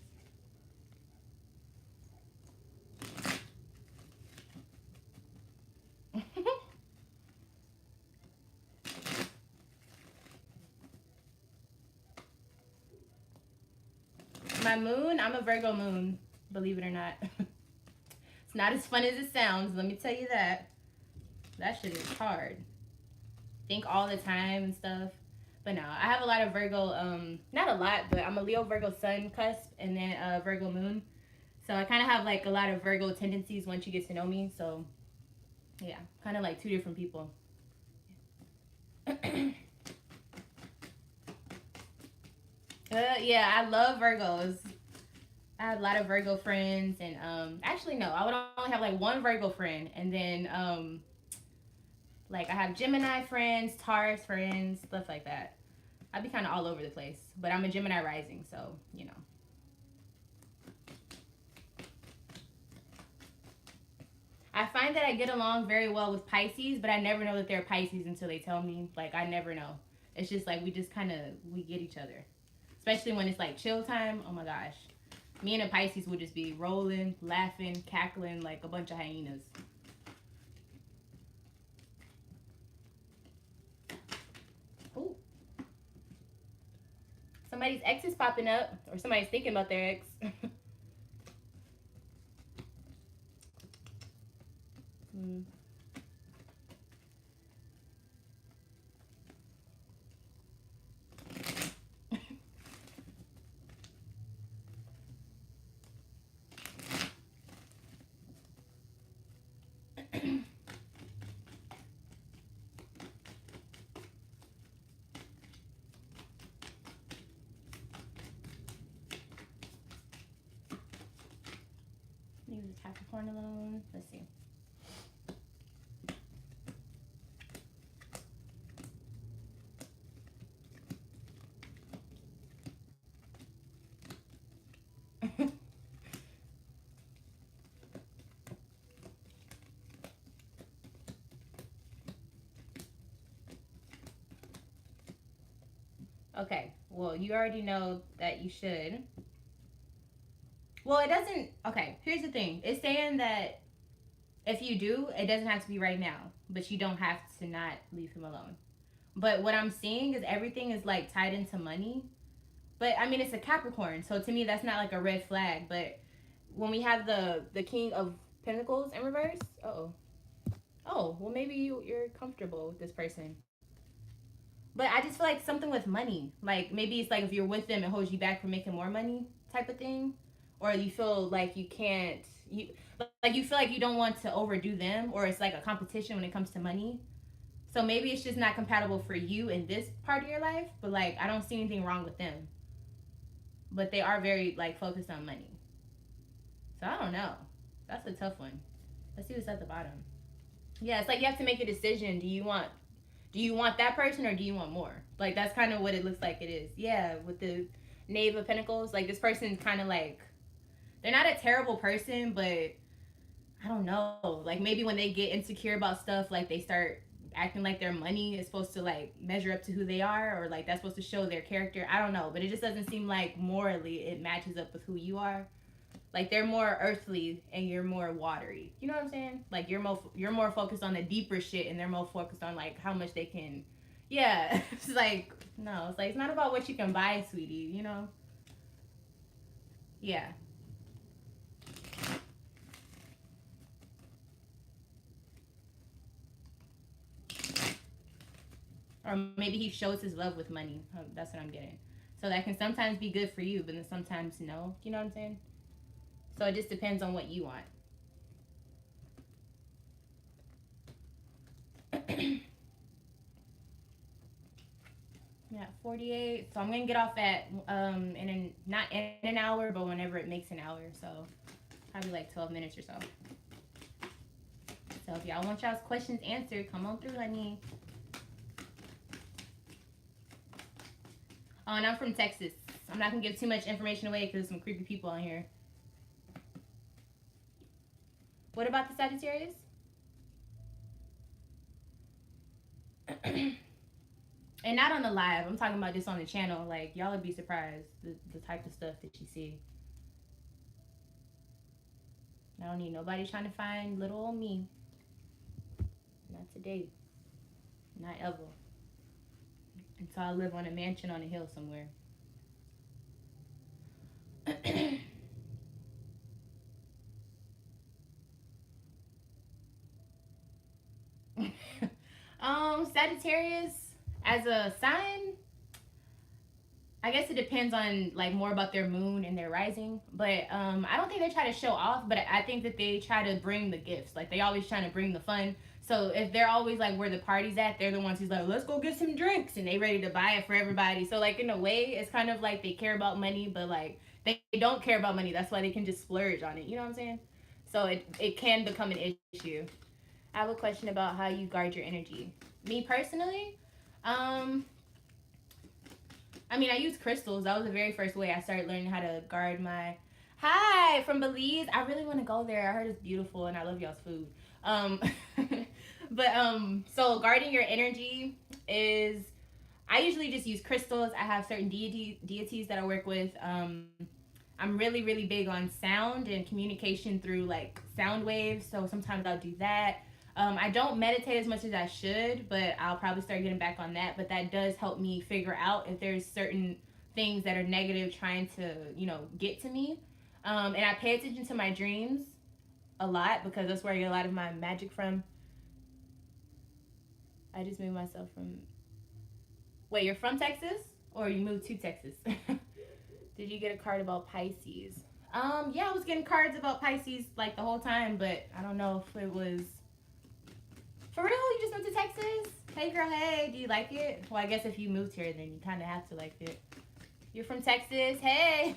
My moon, I'm a Virgo moon, believe it or not. It's not as fun as it sounds, let me tell you that. That shit is hard. Think all the time and stuff. But no, I have a lot of Virgo, not a lot, but I'm a Leo Virgo sun cusp and then Virgo moon. So I kind of have like a lot of Virgo tendencies once you get to know me. So yeah, kind of like two different people. Yeah, I love Virgos. I have a lot of Virgo friends, and actually no, I would only have like one Virgo friend, and then like I have Gemini friends, Taurus friends, stuff like that. I'd be kind of all over the place, but I'm a Gemini rising, so you know. I find that I get along very well with Pisces, but I never know that they're Pisces until they tell me. Like I never know. It's just like we just kind of we get each other, especially when it's like chill time. Oh my gosh, Me and a Pisces would just be rolling, laughing, cackling like a bunch of hyenas. Ooh. Somebody's ex is popping up, or somebody's thinking about their ex. Mm. Leave the Capricorn alone. Let's see. Okay, well, you already know that you should. Well, it doesn't. Okay, here's the thing. It's saying that if you do, it doesn't have to be right now, but you don't have to not leave him alone. But what I'm seeing is everything is like tied into money. But I mean, it's a Capricorn, so to me, that's not like a red flag. But when we have the King of Pentacles in reverse, oh, well, maybe you're comfortable with this person. But I just feel like something with money. Like maybe it's like if you're with them, it holds you back from making more money, type of thing, or you feel like you can't you like you feel like you don't want to overdo them, or it's like a competition when it comes to money. So maybe it's just not compatible for you in this part of your life. But like I don't see anything wrong with them. But they are very like focused on money. So I don't know. That's a tough one. Let's see what's at the bottom. Yeah, it's like you have to make a decision. Do you want that person or do you want more? Like that's kind of what it looks like it is. Yeah, with the Knave of Pentacles, like this person's kind of like they're not a terrible person, but I don't know. Like maybe when they get insecure about stuff, like they start acting like their money is supposed to like measure up to who they are, or like that's supposed to show their character. I don't know, but it just doesn't seem like morally it matches up with who you are. Like they're more earthly and you're more watery. You know what I'm saying? Like you're more focused on the deeper shit and they're more focused on like how much they can. Yeah, it's like no, it's like it's not about what you can buy, sweetie. You know? Yeah. Or maybe he shows his love with money. That's what I'm getting. So that can sometimes be good for you, but then sometimes no. You know what I'm saying? So it just depends on what you want. Yeah, 48. So I'm gonna get off at not in an hour, but whenever it makes an hour. So probably like 12 minutes or so. So if y'all want y'all's questions answered, come on through, honey. Oh, and I'm from Texas. I'm not gonna give too much information away because there's some creepy people on here. What about the Sagittarius? And not on the live. I'm talking about just on the channel. Like y'all would be surprised the type of stuff that you see. I don't need nobody trying to find little old me. Not today. Not ever. Until I live on a mansion on a hill somewhere. Sagittarius as a sign, I guess it depends on like more about their moon and their rising. But I don't think they try to show off, but I think that they try to bring the gifts. Like they always trying to bring the fun. So if they're always like where the party's at, they're the ones who's like, let's go get some drinks, and they ready to buy it for everybody. So like in a way, it's kind of like they care about money, but like they don't care about money. That's why they can just splurge on it. You know what I'm saying? So it can become an issue. I have a question about how you guard your energy. Me personally, um, I mean, I use crystals. That was the very first way I started learning how to guard my. Hi from Belize. I really want to go there. I heard it's beautiful, and I love y'all's food. Um, so guarding your energy is. I usually just use crystals. I have certain deities that I work with. I'm really, really big on sound and communication through like sound waves. So sometimes I'll do that. I don't meditate as much as I should, but I'll probably start getting back on that. But that does help me figure out if there's certain things that are negative trying to, get to me. And I pay attention to my dreams a lot because that's where I get a lot of my magic from. I just moved myself from. Wait, you're from Texas? Or you moved to Texas? Did you get a card about Pisces? Yeah, I was getting cards about Pisces like the whole time, but I don't know if it was for real. You just moved to Texas? Hey girl, hey, do you like it? Well, I guess if you moved here, then you kind of have to like it. You're from Texas? Hey.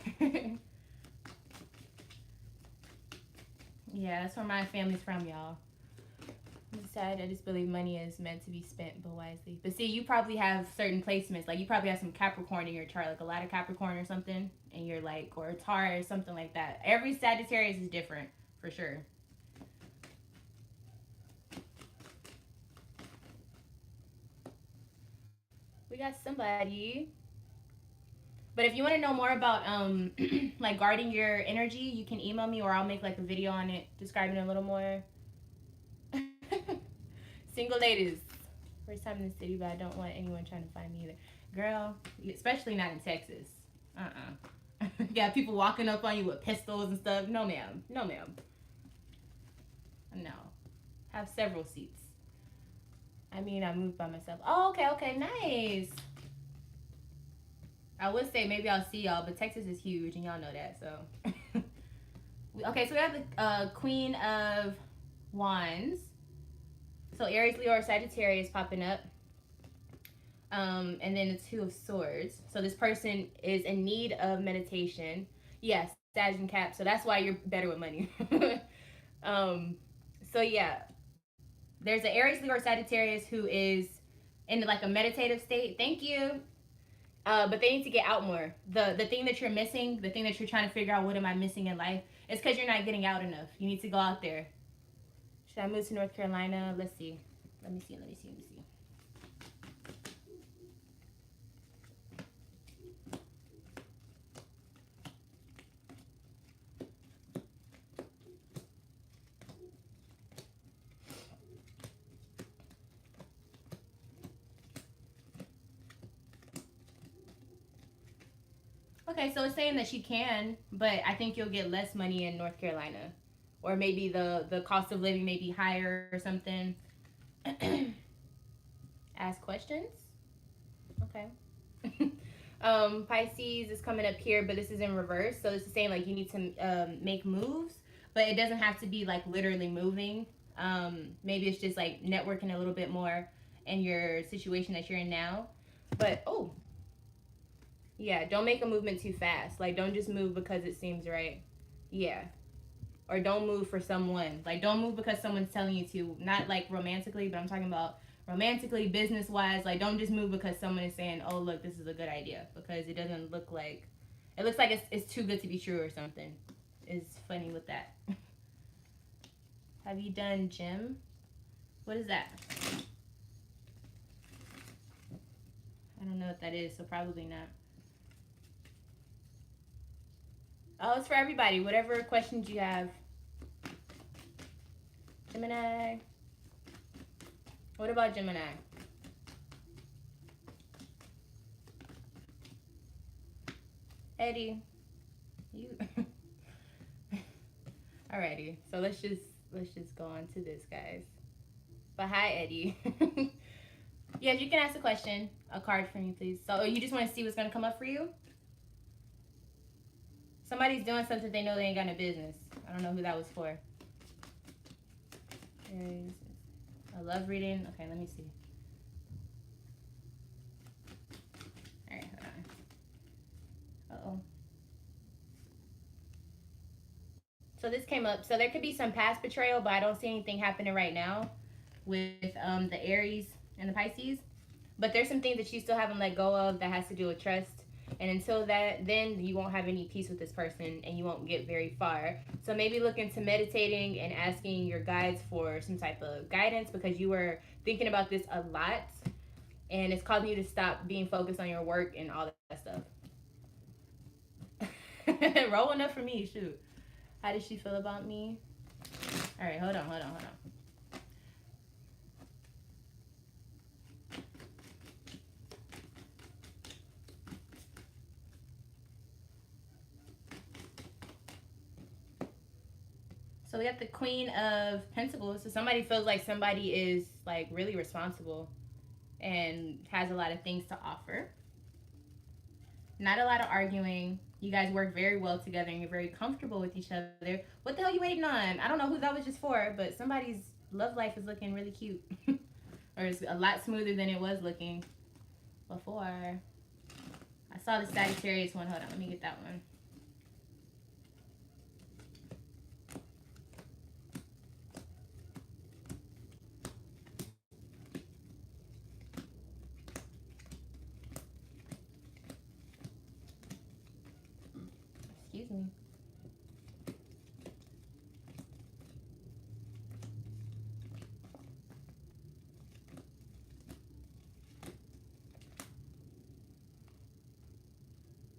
Yeah, that's where my family's from, y'all. I'm sad. I just believe money is meant to be spent, but wisely. But see, you probably have certain placements. Like you probably have some Capricorn in your chart, like a lot of Capricorn or something, and you're like, or a Taurus, something like that. Every Sagittarius is different, for sure. We got somebody. But if you want to know more about like guarding your energy, you can email me or I'll make like a video on it describing it a little more. Single ladies. First time in the city, but I don't want anyone trying to find me either. Girl, especially not in Texas. You got people walking up on you with pistols and stuff. No, ma'am. No, ma'am. No. Have several seats. I mean, I moved by myself. Oh, okay, okay. Nice. I would say maybe I'll see y'all, but Texas is huge, and y'all know that, so. Okay, so we have the Queen of Wands. So Aries, Leo, or Sagittarius popping up. And then the Two of Swords. So this person is in need of meditation. Yes, Sag and Cap. So that's why you're better with money. So yeah, there's an Aries, Leo, or Sagittarius who is in like a meditative state. Thank you. But they need to get out more. The thing that you're missing, the thing that you're trying to figure out, what am I missing in life? It's because you're not getting out enough. You need to go out there. Should I move to North Carolina? Let's see. Let me see. Okay, so it's saying that she can, but I think you'll get less money in North Carolina. Or maybe the cost of living may be higher or something. Ask questions? Okay. Pisces is coming up here, but this is in reverse. So this is saying like you need to make moves, but it doesn't have to be like literally moving. Maybe it's just like networking a little bit more in your situation that you're in now. But yeah, don't make a movement too fast. Like don't just move because it seems right. Yeah. Or don't move for someone. Like don't move because someone's telling you to. Not like romantically, but I'm talking about romantically, business wise. Like don't just move because someone is saying, oh look, this is a good idea, because it doesn't look like, it looks like it's too good to be true or something. It's funny with that. Have you done gym? What is that? I don't know what that is, so probably not. Oh, it's for everybody. Whatever questions you have. Gemini. What about Gemini? Eddie. You. Alrighty. So let's just go on to this, guys. But hi, Eddie. Yes, you can ask a question. A card for me, please. So you just want to see what's gonna come up for you? Somebody's doing something they know they ain't got no business. I don't know who that was for. I love reading. Okay, let me see. Alright, hold on. Uh-oh. So this came up. So there could be some past betrayal, but I don't see anything happening right now with the Aries and the Pisces. But there's some things that you still haven't let go of that has to do with trust. And until that, then you won't have any peace with this person and you won't get very far. So maybe look into meditating and asking your guides for some type of guidance, because you were thinking about this a lot and it's causing you to stop being focused on your work and all that stuff. Roll one up for me. Shoot. How does she feel about me? All right, hold on. So we got the Queen of Pentacles. So somebody feels like somebody is like really responsible and has a lot of things to offer. Not a lot of arguing. You guys work very well together and you're very comfortable with each other. What the hell are you waiting on? I don't know who that was just for, but somebody's love life is looking really cute. Or it's a lot smoother than it was looking before. I saw the Sagittarius one. Hold on, let me get that one. Excuse me.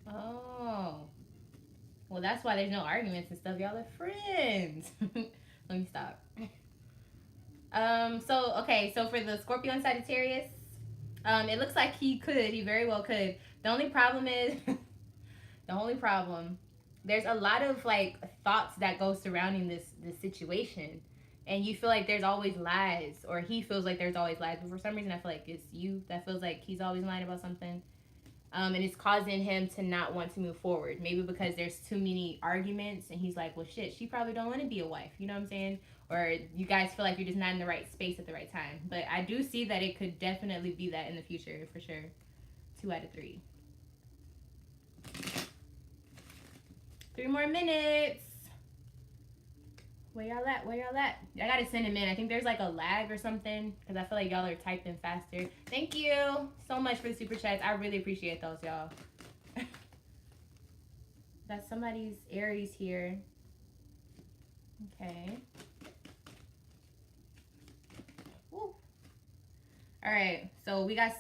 Oh. Well, that's why there's no arguments and stuff. Y'all are friends. Let me stop. So for the Scorpio and Sagittarius, it looks like he very well could. The only problem is the only problem, there's a lot of like thoughts that go surrounding this situation. And you feel like there's always lies, or he feels like there's always lies. But for some reason, I feel like it's you that feels like he's always lying about something. And it's causing him to not want to move forward. Maybe because there's too many arguments, and he's like, well, shit, she probably don't want to be a wife. You know what I'm saying? Or you guys feel like you're just not in the right space at the right time. But I do see that it could definitely be that in the future, for sure. 2 out of 3. 3 more minutes. Where y'all at? I gotta send him in. I think there's like a lag or something because I feel like y'all are typing faster. Thank you so much for the super chats. I really appreciate those, y'all. That's somebody's Aries here. Okay. Woo. All right. So we got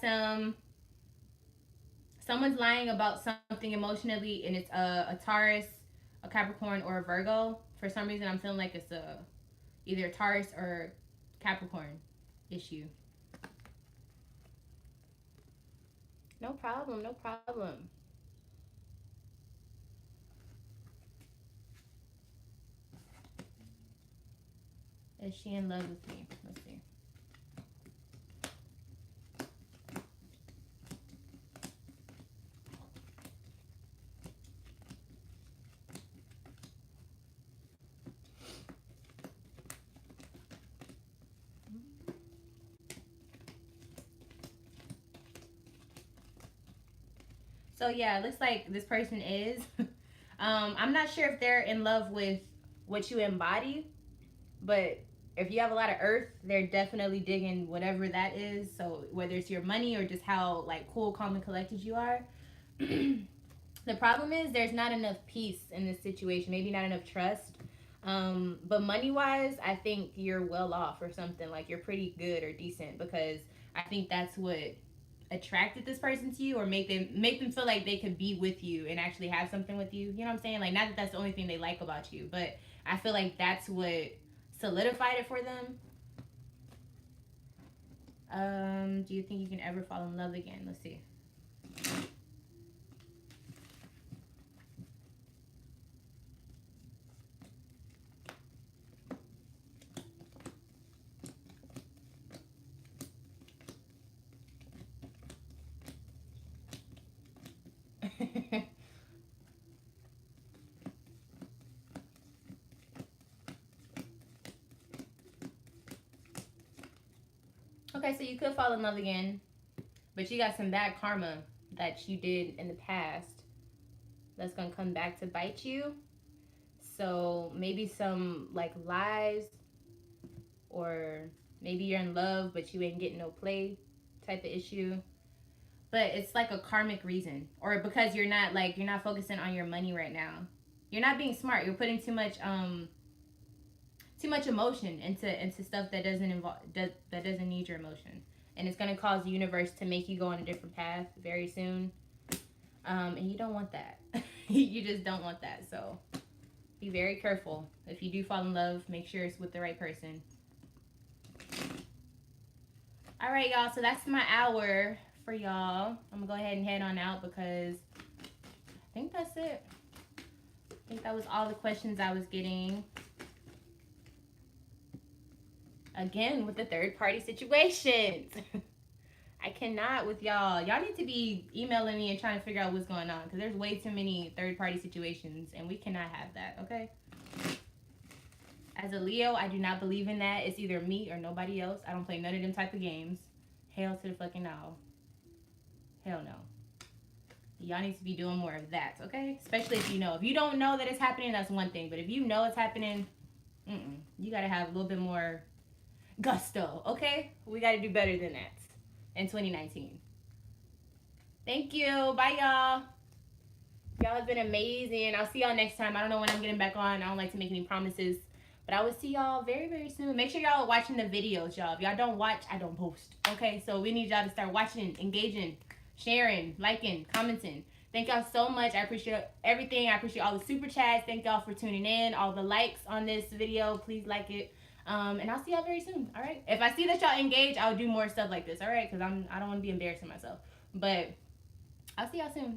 someone's lying about something emotionally, and it's a Taurus, a Capricorn, or a Virgo. For some reason, I'm feeling like it's either Taurus or Capricorn issue. No problem. Is she in love with me? Let's see. So yeah, it looks like this person is. I'm not sure if they're in love with what you embody, but if you have a lot of earth, they're definitely digging whatever that is. So whether it's your money or just how like cool, calm, and collected you are. The problem is there's not enough peace in this situation. Maybe not enough trust. But money wise, I think you're well off or something. Like you're pretty good or decent, because I think that's what attracted this person to you, or make them feel like they could be with you and actually have something with you. You know what I'm saying? Like, not that that's the only thing they like about you, but I feel like that's what solidified it for them. Do you think you can ever fall in love again? Let's see. Okay, so you could fall in love again, but you got some bad karma that you did in the past that's gonna come back to bite you. So maybe some like lies, or maybe you're in love but you ain't getting no play type of issue. But it's like a karmic reason, or because you're not focusing on your money right now. You're not being smart. You're putting too much emotion into stuff that doesn't involve that doesn't need your emotion, and it's gonna cause the universe to make you go on a different path very soon. And you don't want that. You just don't want that. So be very careful. If you do fall in love, make sure it's with the right person. All right, y'all. So that's my hour for y'all. I'm gonna go ahead and head on out because I think that's it. I think that was all the questions I was getting. Again, with the third party situations. I cannot with y'all. Y'all need to be emailing me and trying to figure out what's going on because there's way too many third party situations and we cannot have that, okay? As a Leo, I do not believe in that. It's either me or nobody else. I don't play none of them type of games. Hell to the fucking no. Hell no. Y'all need to be doing more of that, okay? Especially if you know. If you don't know that it's happening, that's one thing. But if you know it's happening, you gotta have a little bit more gusto, okay? We gotta do better than that in 2019. Thank you. Bye, y'all. Y'all have been amazing. I'll see y'all next time. I don't know when I'm getting back on. I don't like to make any promises. But I will see y'all very, very soon. Make sure y'all are watching the videos, y'all. If y'all don't watch, I don't post. Okay, so we need y'all to start watching, engaging, sharing, liking, commenting. Thank y'all so much. I appreciate everything. I appreciate all the super chats. Thank y'all for tuning in. All the likes on this video. Please like it. And I'll see y'all very soon. All right. If I see that y'all engage, I'll do more stuff like this. All right. Because I don't want to be embarrassing myself. But I'll see y'all soon.